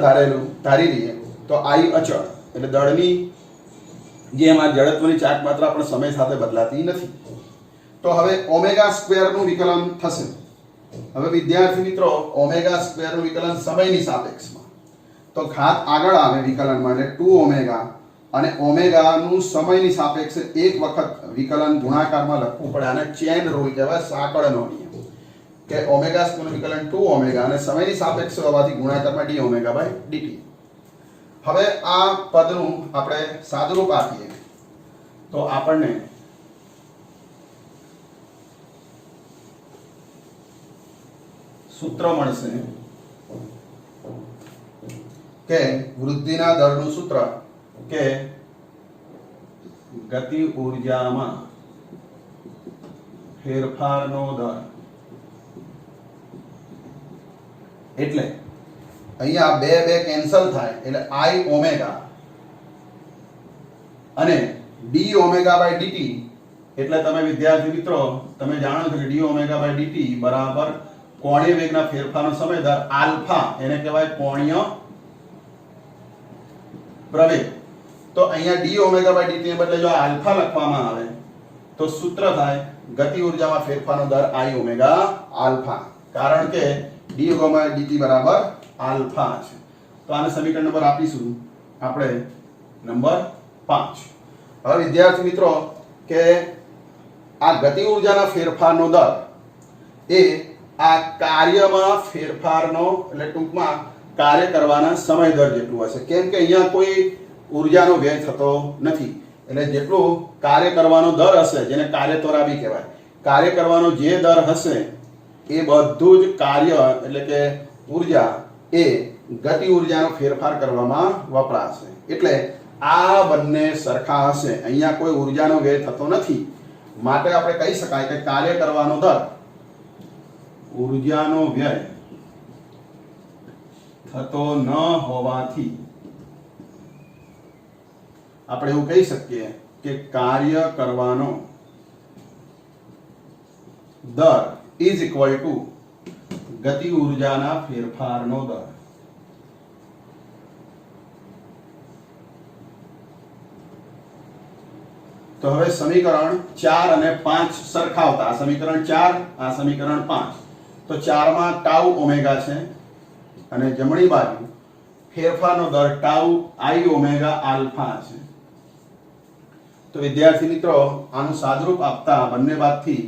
ધારી લઈએ તો i અચળ, એટલે દળની જેમ આ જડત્વની ચાક માત્રા પણ સમય સાથે બદલાતી નથી. તો હવે ઓમેગા સ્ક્વેરનું વિકલન થશે. હવે વિદ્યાર્થી મિત્રો ઓમેગા સ્ક્વેરનું વિકલન સમયની સાપેક્ષમાં, તો ઘાત આગળ આવે વિકલનમાં એટલે 2 ઓમેગા, અને ઓમેગાનું સમયની સાપેક્ષે એક વખત વિકલન ગુણાકારમાં લખવું પડે. આને ચેન રૂલ કહેવાય, સાંકળનો નિયમ, કે ઓમેગા સ્ક્વેરનું વિકલન 2 ઓમેગા અને સમયની સાપેક્ષે હોવાથી ગુણાકારમાં d ઓમેગા બાય dt. હવે આ પદનું આપણે સાદુરૂપ આપીએ તો આપણને સૂત્ર મળશે કે વૃદ્ધિના દરનું સૂત્ર કે ગતિ ઉર્જામાં ફેરફારનો દર, એટલે અહીંયા બે કેન્સલ થાય એટલે i ઓમેગા અને d ઓમેગા બાય dt, એટલે તમે વિદ્યાર્થી મિત્રો તમે જાણો છો કે d ઓમેગા બાય dt બરાબર કોણીય વેગના ફેરફારનો સમય દર આલ્ફા, એને કહેવાય કોણીય પ્રવેગ. તો અહીંયા d ઓમેગા બાય dt ને બદલે જો આલ્ફા લખવામાં આવે તો સૂત્ર થાય ગતિ ઉર્જામાં ફેરફારનો દર i ઓમેગા આલ્ફા, કારણ કે d ઓમેગા dt બરાબર આલ્ફા છે. તો આને સમીકરણ નંબર આપીશું આપણે નંબર 5. હવે વિદ્યાર્થી મિત્રો કે આ ગતિ ઉર્જાના ફેરફારનો દર એ આ કાર્યમાં ફેરફારનો એટલે ટૂંકમાં કાર્ય કરવાના સમય દર જેટલું હશે. કેમ કે અહીંયા કોઈ ઉર્જાનો વ્યય થતો નથી, એટલે જેટલું કાર્ય કરવાનો દર હશે, જેને કાર્ય ત્વરાબી કહેવાય, કાર્ય કરવાનો જે દર હશે એ બધું જ કાર્ય એટલે કે ઉર્જા એ ગતિ ઉર્જાનો ફેરફાર કરવામાં વપરાશે. એટલે આ બંને સરખા હશે, અહીંયા કોઈ ઉર્જાનો વ્યય થતો નથી, માટે આપણે કહી શકાય કે કાર્ય કરવાનો દર ઉર્જાનો વ્યય થતો ન હોવાથી આપણે એવું કહી શકીએ કે કાર્ય કરવાનો દર ઇઝ ઇક્વલ ટુ ગતિ ઉર્જાના ફેરફારનો દર. તો હવે સમીકરણ 4 અને 5 સરખાવતા, આ સમીકરણ 4 આ સમીકરણ 5, તો 4 માં ટાઉ ઓમેગા છે અને જમણી બાજુ ફેરફારનો દર ટાઉ આઈ ઓમેગા આલ્ફા છે. તો વિદ્યાર્થી મિત્રો આનું સાદરૂપ આપતા બંને બાજુથી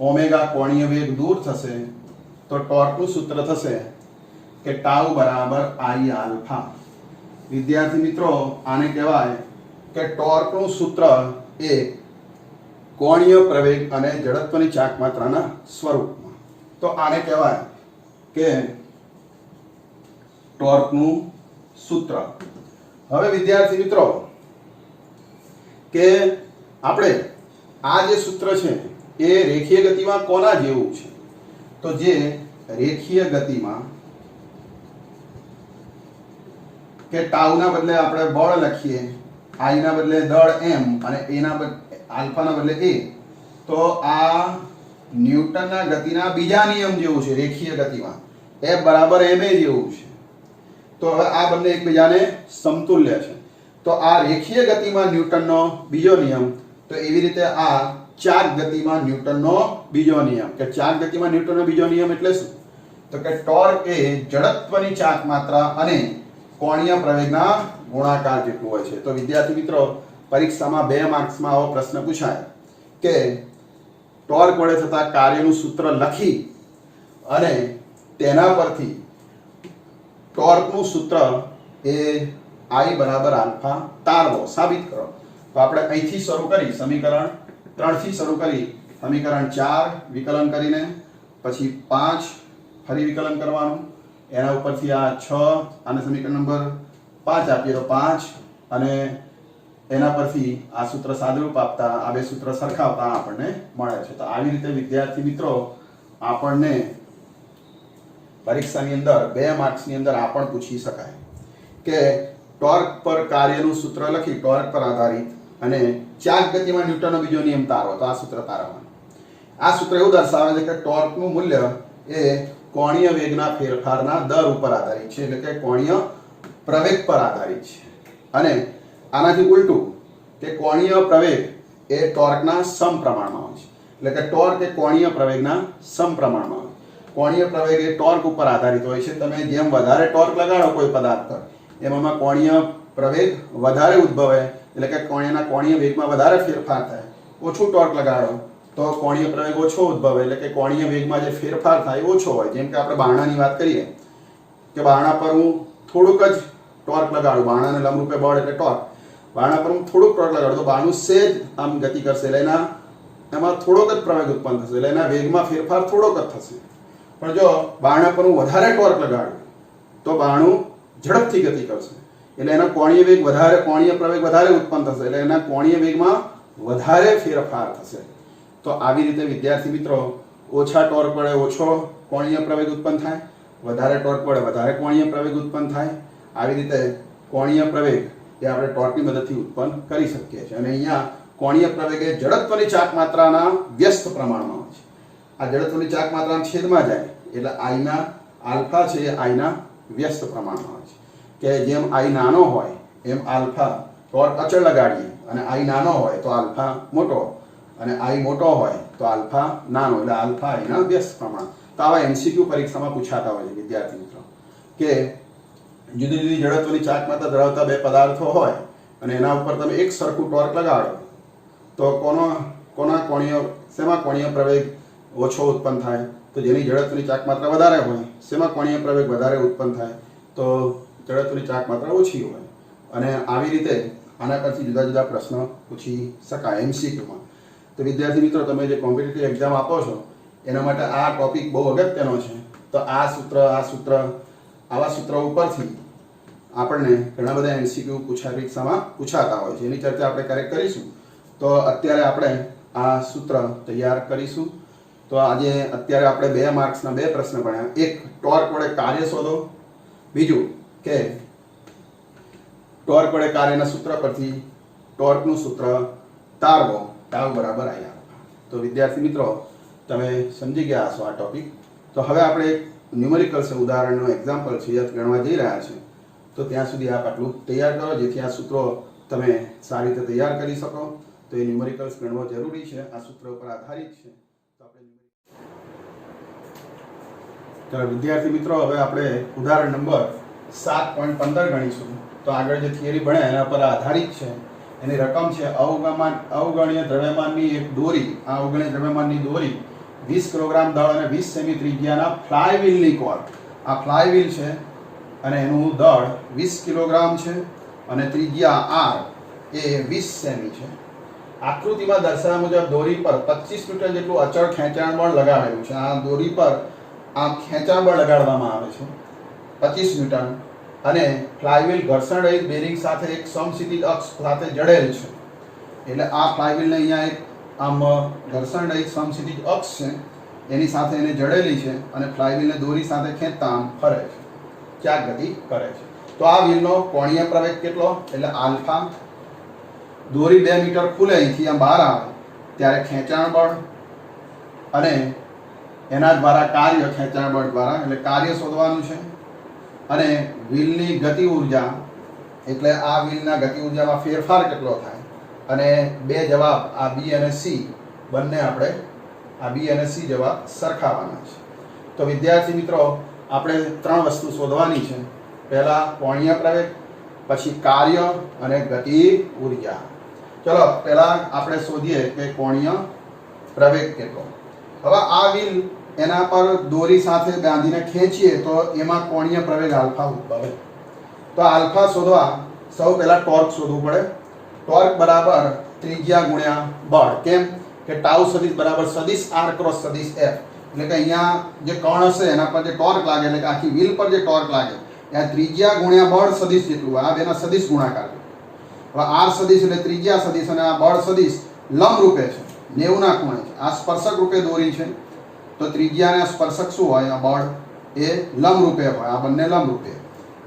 ઓમેગા કોણીય વેગ દૂર થશે તો ટોર્કનું સૂત્ર થશે કે ટાઉ બરાબર આઈ આલ્ફા. વિદ્યાર્થી મિત્રો આને કહેવાય કે ટોર્કનું સૂત્ર એ કોણીય પ્રવેગ અને જડત્વની ચાકમાત્રાના સ્વરૂપમાં. તો આને કહેવાય કે ટોર્કનું સૂત્ર. હવે વિદ્યાર્થી મિત્રો કે આપણે આ જે સૂત્ર છે એ રેખીય ગતિમાં કોના જેવું છે? તો જે રેખીય ગતિમાં કે ટાઉના બદલે આપણે બળ લખીએ, આઈ ના બદલે દળ m અને a ના બદલે આલ્ફા ના બદલે a, તો આ ન્યૂટનના ગતિના બીજા નિયમ જેવું છે. રેખીય ગતિમાં F બરાબર ma જેવું છે. તો હવે આ બંને એકબીજાને સમતુલ્ય છે. તો આ રેખીય ગતિમાં ન્યૂટનનો બીજો નિયમ, તો એવી રીતે આ ચાક ગતિમાં ન્યૂટનનો બીજો નિયમ. કે ચાક ગતિમાં ન્યૂટનનો બીજો નિયમ એટલે શું? તો કે ટોર્ક એ જડત્વની ચાક માત્રા અને કોણીય પ્રવેગના ગુણાકાર જેટલું હોય છે. તો વિદ્યાર્થી મિત્રો પરીક્ષામાં 2 માર્ક્સમાં આવો પ્રશ્ન પૂછાય કે ટોર્ક વડે થતા કાર્યનું સૂત્ર લખી અને તેના પરથી ટોર્કનું સૂત્ર એ I બરાબર આલ્ફા તારવો, સાબિત કરો. તો આપણે અહીંથી શરૂ કરી સમીકરણ 3 થી શરૂ કરી સમીકરણ 4 વિકલન કરીને પછી 5 ફરી વિકલન કરવાનું, એના ઉપરથી આ 6 અને સમીકરણ નંબર 5 આપીએ તો 5 અને એના પરથી આ સૂત્ર સાદુરૂપ આપતા આ બે સૂત્ર સરખાવતા આપણને મળે છે. તો આવી રીતે વિદ્યાર્થી મિત્રો આપણને પરીક્ષાની અંદર 2 માર્ક્સની અંદર આ પણ પૂછી શકાય કે ટોર્ક પર કાર્યનું સૂત્ર લખી ટોર્ક પર આધારિત અને ચાક ગતિમાં ન્યૂટનનો બીજો નિયમ તારવો. તો આ સૂત્ર તારવવાનું. આ સૂત્ર એવું દર્શાવે છે કે ટોર્કનું મૂલ્ય એ કોણીય વેગના ફેરફારના દર ઉપર આધારિત છે, એટલે કે કોણીય પ્રવેગ પર આધારિત છે. અને આનાથી ઉલટું કે કોણીય પ્રવેગ એ ટોર્કના સમપ્રમાણમાં હોય છે. એટલે કે ટોર્ક એ કોણીય પ્રવેગના સમપ્રમાણમાં હોય. કોણીય પ્રવેગ એ ટોર્ક ઉપર આધારિત હોય છે. તમે જેમ વધારે ટોર્ક લગાડો કોઈ પદાર્થ પર એમાં કોણીય પ્રવેગ વધારે ઉદ્ભવે, એટલે કે કોણીય વેગમાં વધારે ફેરફાર થાય. ઓછું ટોર્ક લગાડો તો કોણીય પ્રવેગ ઓછો ઉદ્ભવે, એટલે કે કોણીય વેગમાં જે ફેરફાર થાય ઓછો હોય. જેમ કે આપણે બારણાની વાત કરીએ કે બારણા પર હું થોડુંક જ ટોર્ક લગાડું, બારણાને લંબરૂપે બળ એટલે ટોર્ક, બારણા પર હું થોડુંક ટોર્ક લગાડું તો બારણું સેજ આમ ગતિ કરશે, એટલે એમાં થોડોક જ પ્રવેગ ઉત્પન્ન થશે, એટલે એના વેગમાં ફેરફાર થોડોક જ થશે. પણ જો બારણા પર હું વધારે ટોર્ક લગાડું તો બારણું ઝડપથી ગતિ કરશે, એટલે એના કોણીય વેગ વધારે, કોણીય પ્રવેગ વધારે ઉત્પન્ન થશે, એટલે એના કોણીય વેગમાં વધારે ફેરફાર થશે. તો આવી રીતે વિદ્યાર્થી મિત્રો ઓછા ટોર્ક વડે ઓછો કોણીય પ્રવેગ ઉત્પન્ન થાય, વધારે ટોર્ક વડે વધારે કોણીય પ્રવેગ ઉત્પન્ન થાય. આવી રીતે કોણીય પ્રવેગ એ આપણે ટોર્કની મદદથી ઉત્પન્ન કરી શકીએ છીએ. અને અહીંયા કોણીય પ્રવેગ એ જડત્વની ચાક માત્રાના વ્યસ્ત પ્રમાણમાં હોય છે. આ જડત્વની ચાક માત્રાના છેદમાં જાય એટલે આઈના આલ્ફા છે એ આઈના વ્યસ્ત પ્રમાણમાં હોય છે. કે જેમ આઈ નાનો હોય એમ આલ્ફા ટોર્ક અચળ લગાડીએ અને આઈ નાનો હોય તો આલ્ફા મોટો, અને આઈ મોટો હોય તો આલ્ફા નાનો, એટલે આલ્ફા આઈના વ્યસ્ત પ્રમાણ. તો આવા એમસીક્યુ પરીક્ષામાં પૂછાતા હોય છે વિદ્યાર્થી મિત્રો કે જુદી જુદી જડત્વની ચાક માત્રા ધરાવતા બે પદાર્થો હોય અને એના ઉપર તમે એક સરખું ટોર્ક લગાડો તો શેમાં કોણીય પ્રવેગ ઓછો ઉત્પન્ન થાય? તો જેની જડત્વની ચાક માત્રા વધારે હોય શેમાં કોણીય પ્રવેગ વધારે ઉત્પન્ન થાય? તો જડત્વની ચાક માત્રા ઓછી હોય. અને આવી રીતે આના પરથી જુદા જુદા પ્રશ્નો પૂછી શકાય એમસીક્યુમાં. તો વિદ્યાર્થી મિત્રો તમે જે કોમ્પિટિટિવ એક્ઝામ આપો છો એના માટે આ ટોપિક બહુ અગત્યનો છે. તો આ સૂત્ર આવા સૂત્રો ઉપરથી આપણને ઘણા બધા એમસીક્યુ પરીક્ષામાં પૂછાતા હોય છે. એની ચર્ચા આપણે ક્યારેક કરીશું. તો અત્યારે આપણે આ સૂત્ર તૈયાર કરીશું. તો અત્યારે આપણે 2 માર્ક્સના 2 પ્રશ્ન ભણ્યા. એક ટોર્ક વડે કાર્ય શોધો, બીજું કે ટોર્ક વડે કાર્યના સૂત્ર પરથી ટોર્કનું સૂત્ર તારવો, ટાઉ બરાબર આઈ આલ્ફા. તો વિદ્યાર્થી મિત્રો તમે સમજી ગયા હશો આ ટોપિક. તો હવે આપણે ન્યુમેરિકલ છે, ઉદાહરણનો એક્ઝામ્પલ છે યાદ ગણવા જઈ રહ્યા છે. તો ત્યાં સુધી આપ આટલું તૈયાર કરો જેથી આ સૂત્રો તમે સારી રીતે તૈયાર કરી શકો. તો એ ન્યુમેરિકલ્સ ગણવો જરૂરી છે, આ સૂત્ર ઉપર આધારિત છે. તો આપણે ચાલો વિદ્યાર્થી મિત્રો, હવે આપણે ઉદાહરણ નંબર 7.15 ગણીશું. તો આગળ જે થિયરી ભણે એના પર આધારિત છે. એની રકમ છે અવગણ્ય દ્રવ્યમાનની એક દોરી. આ અવગણ્ય દ્રવ્યમાનની દોરી 20 કિલોગ્રામ દળ અને 20 સેમી ત્રિજ્યાના ફ્લાયવ્હીલની કોર. આ ફ્લાયવ્હીલ છે અને એનું દળ 20 કિલોગ્રામ છે અને ત્રિજ્યા r એ 20 સેમી છે. આકૃતિમાં દર્શાવ્યા મુજબ દોરી પર 25 ન્યૂટન જેટલું અચળ ખેંચાણ બળ લગાવેલું છે. આ દોરી પર આમ ખેંચાણ બળ લગાડવામાં આવે છે 25 ન્યૂટન અને ફ્લાયવ્હીલ ઘર્ષણ રહિત બેરિંગ સાથે એક સમક્ષિતિજ અક્ષ સાથે જડેલ છે. એટલે આ ફ્લાયવ્હીલને અહીંયા એક આમ ઘર્ષણ રહિત સમક્ષિતિજ અક્ષ છે, એની સાથે એને જડેલી છે અને ફ્લાયવ્હીલને દોરી સાથે ખેંચતા આમ ફરે છે, ચાક ગતિ કરે છે. તો આ વ્હીલનો કોણીય પ્રવેગ કેટલો? એટલે આલ્ફા. દોરી 2 મીટર ખુલે અહીંથી આમ બહાર આવે ત્યારે ખેંચાણ બળ અને એના દ્વારા કાર્ય, ખેંચાણ બળ દ્વારા એટલે કાર્ય શોધવાનું છે. અને વ્હીલની ગતિ ઉર્જા એટલે આ વ્હીલના ગતિ ઉર્જામાં ફેરફાર કેટલો થાય અને બે જવાબ આ બી અને સી બંને આપણે આ બી અને સી જવાબ સરખાવવાના છે. તો વિદ્યાર્થી મિત્રો, આપણે 3 વસ્તુ શોધવાની છે. પહેલા કોણીય પ્રવેગ, પછી કાર્ય અને ગતિ ઉર્જા. ચલો પહેલા આપણે શોધીએ કે કોણીય પ્રવેગ કેટલો. હવે આ વ્હીલ એના પર દોરી સાથે બાંધીને ખેંચીએ તો એમાં કોણીય પ્રવેગ આલ્ફા ઉદ્ભવે. તો આલ્ફા શોધવા સૌ પહેલા ટોર્ક શોધવું પડે. ટોર્ક બરાબર ત્રિજ્યા ગુણ્યા બળ. કેમ કે ટાઉ સદિશ બરાબર સદિશ r ક્રોસ સદિશ f. એટલે કે અહીંયા જે કણ હશે એના પર જે ટોર્ક લાગે, એટલે કે આખી વ્હીલ પર જે ટોર્ક લાગે ત્યાં ત્રિજ્યા ગુણ્યા બળ સદિશ જેટલું. આ બેના સદિશ ગુણાકાર. હવે r સદિશ એટલે ત્રિજ્યા સદિશ અને આ બળ સદિશ લંબ રૂપે છે, 90 ના ખૂણે છે. આ સ્પર્શક રૂપે દોરી છે તો ત્રિજ્યા અને સ્પર્શક શું હોય? આ બળ એ લંબ રૂપે હોય. આ બંને લંબ રૂપે.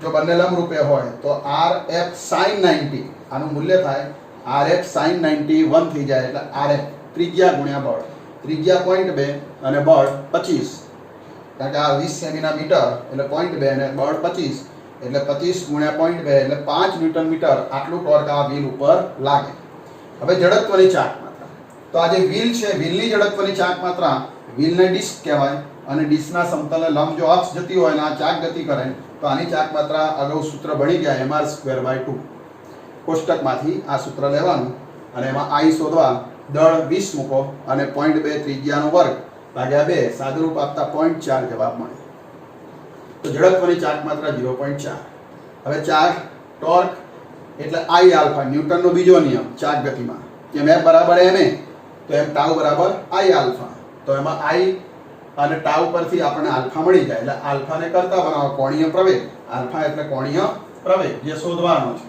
જો બંને લંબ રૂપે હોય તો rf sin 90 આનું મૂલ્ય થાય rf sin 90 1 થઈ જાય. એટલે rf ત્રિજ્યા ગુણ્યા બળ. ત્રિજ્યા 0.2 અને બળ 25. કારણ કે આ 20 સેમીના મીટર એટલે 0.2 અને બળ 25 એટલે 25 ગુણ્યા 0.2 એટલે 5 ન્યૂટન મીટર આટલું ટોર્ક આ વ્હીલ ઉપર લાગે. હવે જડત્વની ચાક માત્રા. તો આ જે વ્હીલ છે, વ્હીલની જડત્વની ચાક માત્રા, વ્હીલને ડિસ્ક કહેવાય અને ડિસ્કના સમતલે લંબ જો અક્ષ જતી હોય ને આ ચાક ગતિ કરે તો આની ચાક માત્રા અગાઉ સૂત્ર ભણી ગયા mr²/2. કોષ્ટકમાંથી આ સૂત્ર લેવાનું અને એમાં i શોધવા. દળ 20 મૂકો અને 0.2 ત્રિજ્યાનો વર્ગ ભાગ્યા 2 સાદુરૂપ આપતા 0.4 જવાબ મળે. તો જડત્વની ચાક માત્રા 0.4. હવે ચાક ટોર્ક એટલે i આલ્ફા, ન્યૂટનનો બીજો નિયમ ચાક ગતિમાં કે m બરાબર ma તો m ટાઉ બરાબર i આલ્ફા. તો એમાં i અને ટાઉ પરથી આપણને આલ્ફા મળી જાય. એટલે આલ્ફાને કરતા બનાવો કોણીય પ્રવેગ. આલ્ફા એટલે કોણીય પ્રવેગ જે શોધવાનો છે.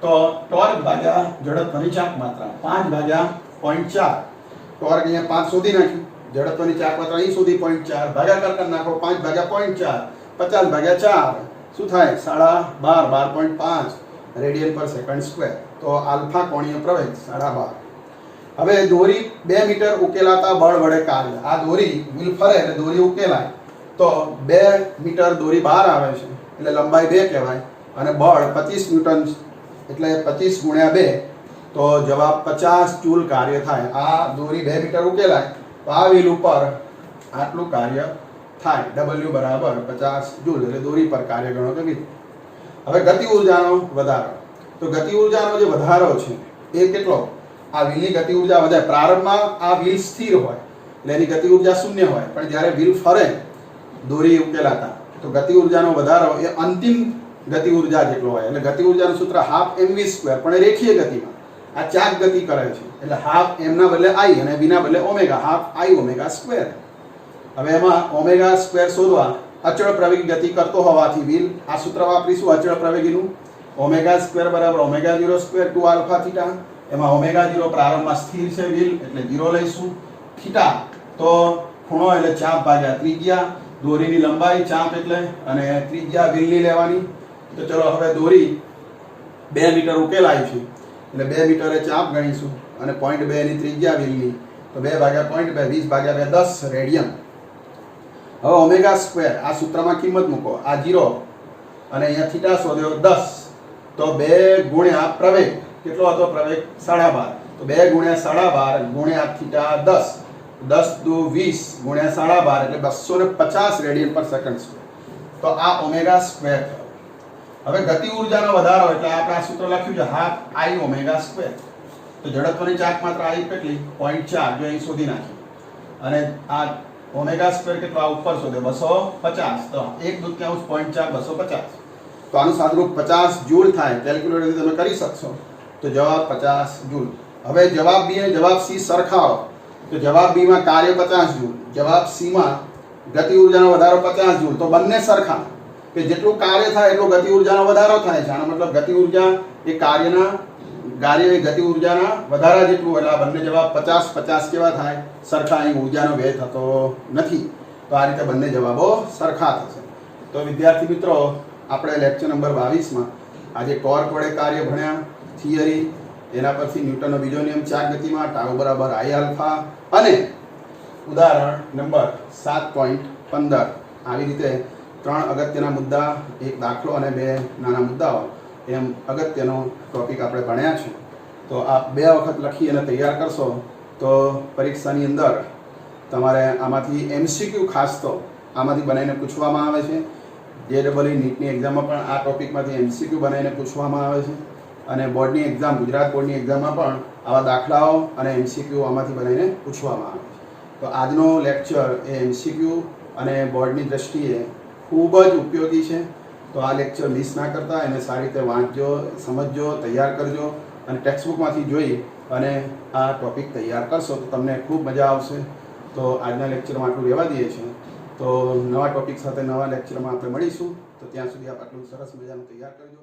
તો ટોર્ક ભાગ્યા જડત્વની ચાક માત્રા 5/0.4. ટોર્ક અહીંયા 5 શોધી નાખ્યું, જડત્વની ચાક માત્રા અહીં શોધી 0.4, ભાગાકાર કરી નાખો 5/0.4 50/4 શું થાય? 12.5 રેડિયન પર સેકન્ડ સ્ક્વેર. તો આલ્ફા કોણીય પ્રવેગ 12.5. હવે દોરી 2 મીટર ઉકેલાતા બળ વડે કાર્ય. આ દોરી વ્હીલ ફરે એટલે દોરી ઉકેલાય તો 2 મીટર દોરી બહાર આવે છે એટલે લંબાઈ 2 કહેવાય અને બળ 25 ન્યૂટન એટલે 25 ગુણ્યા 2 તો જવાબ 50 જૂલ કાર્ય થાય. આ દોરી 2 મીટર ઉકેલાય તો આ વ્હીલ ઉપર આટલું કાર્ય થાય. W બરાબર 50 જૂલ એટલે દોરી પર કાર્ય ગણો કે વ્હીલ. હવે ગતિ ઉર્જાનો વધારો. તો ગતિ ઉર્જાનો જે વધારો છે એ કેટલો? આ વ્હીલની ગતિ ઉર્જા વધે. પ્રારંભમાં આ વ્હીલ સ્થિર હોય એટલે એની ગતિ ઉર્જા 0 હોય, પણ જ્યારે વ્હીલ ફરે દોરી ઉકેલાતા તો ગતિ ઉર્જાનો વધારો એ અંતિમ ગતિ ઉર્જા જેટલો હોય. એટલે ગતિ ઉર્જાનું સૂત્ર ½ mv², પણ એ રેખીય ગતિમાં આ ચાક ગતિ કરે છે એટલે ½ m ના બદલે i અને v ના બદલે ઓમેગા, ½ i ઓમેગા². હવે એમાં ઓમેગા² શોધવા અચળ પ્રવેગી ગતિ કરતો હોવાથી વ્હીલ આ સૂત્ર વાપરીશું અચળ પ્રવેગીનું. ઓમેગા² બરાબર ω02 2 આલ્ફા થીટા. એમાં ω0 પ્રારંભમાં સ્થિર છે વ્હીલ એટલે 0 લઈશું. થીટા તો ખૂણો એટલે ચાપ ભાગ્યા ત્રિજ્યા. દોરીની લંબાઈ ચાપ એટલે અને ત્રિજ્યા વ્હીલની લેવાની. તો ચલો હવે દોરી 2 મીટર ઉકેલાય છે એટલે 2 મીટરે ચાપ ગણીશું અને 0.2 ની ત્રિજ્યા વ્હીલની તો 2/0.2 20/2 10 રેડિયન. હવે ω² આ સૂત્રમાં કિંમત મૂકો. આ 0 અને અહીંયા થીટા શોધ્યો 10 તો 2 ગુણ્યા પ્રવેગ કેટલો હતો? પ્રવેગ 12.5. તો 2 ગુણ્યા 12.5 ગુણ્યા થીટા 10 10 દુ 20 ગુણ્યા 12.5 એટલે 250 રેડિયન પર સેકન્ડ સ્ક્વેર. તો આ ઓમેગા સ્ક્વેર થયો. હવે ગતિ ઉર્જાનો વધારો એટલે આપણે આ સૂત્ર લખ્યું છે હાફ I ઓમેગા સ્ક્વેર. તો જડત્વની ચાક માત્ર I કેટલી 0.4 જો અહીં શોધી નાખી અને આ ઓમેગા સ્ક્વેર કેટલો આ ઉપર શોધે 250. તો 1/2 0.4 250. તો આનું સાદુરૂપ 50 જૂલ થાય. કેલ્ક્યુલેટરથી તમે કરી શકશો. તો જવાબ 50 જૂલ. હવે જવાબ બી અને જવાબ સી સરખાવો. તો જવાબ બી માં કાર્ય 50 જૂલ, જવાબ સી માં ગતિ ઉર્જાનો વધારો 50 જૂલ. તો બંને સરખા કે જેટલું કાર્ય થાય એટલો ગતિ ઉર્જાનો વધારો થાય છે. આનો મતલબ ગતિ ઉર્જા એ કાર્ય એ ગતિ ઉર્જાના વધારા જેટલું. એટલે આ બંને જવાબ 50 50 કેવા થાય સરખા. અહીં ઉર્જાનો વ્યય થતો નથી. તો આ રીતે બંને જવાબો સરખા થશે. તો વિદ્યાર્થી મિત્રો આપણે લેક્ચર નંબર 22 માં આજે ટોર્ક વડે કાર્ય ભણ્યા, થિયરી, એના પરથી ન્યૂટનનો બીજો નિયમ ચાક ગતિમાં, ટાઉ બરાબર I આલ્ફા અને ઉદાહરણ નંબર 7.15 આવી રીતે 3 અગત્યના મુદ્દા, એક દાખલો અને 2 નાના મુદ્દાઓ એમ અગત્યનો ટોપિક આપણે ભણ્યા છે. તો આ 2 વખત લખી અને તૈયાર કરશો તો પરીક્ષાની અંદર તમારે આમાંથી MCQ ખાસ તો આમાંથી બનાવીને પૂછવામાં આવે છે. JEE નીટની એક્ઝામમાં પણ આ ટોપિકમાંથી MCQ બનાવીને પૂછવામાં આવે છે અને બોર્ડની એક્ઝામ, ગુજરાત બોર્ડની એક્ઝામમાં પણ આવા દાખલાઓ અને MCQ આમાંથી બનાવીને પૂછવામાં આવે છે. તો આજનો લેક્ચર એ MCQ અને બોર્ડની દ્રષ્ટિએ ખૂબ જ ઉપયોગી છે. તો આ લેક્ચર મિસ ના કરતા, એને સારી રીતે વાંચજો, સમજજો, તૈયાર કરજો અને ટેક્સ્ટબુકમાંથી જોઈ અને આ ટોપિક તૈયાર કરશો તો તમને ખૂબ મજા આવશે. તો આજના લેક્ચરમાં આટલું રહેવા દઈએ છીએ. તો નવા ટોપિક સાથે નવા લેક્ચરમાં આપણે મળીશું. તો ત્યાં સુધી આપ આટલું સરસ મજાનું તૈયાર કરજો.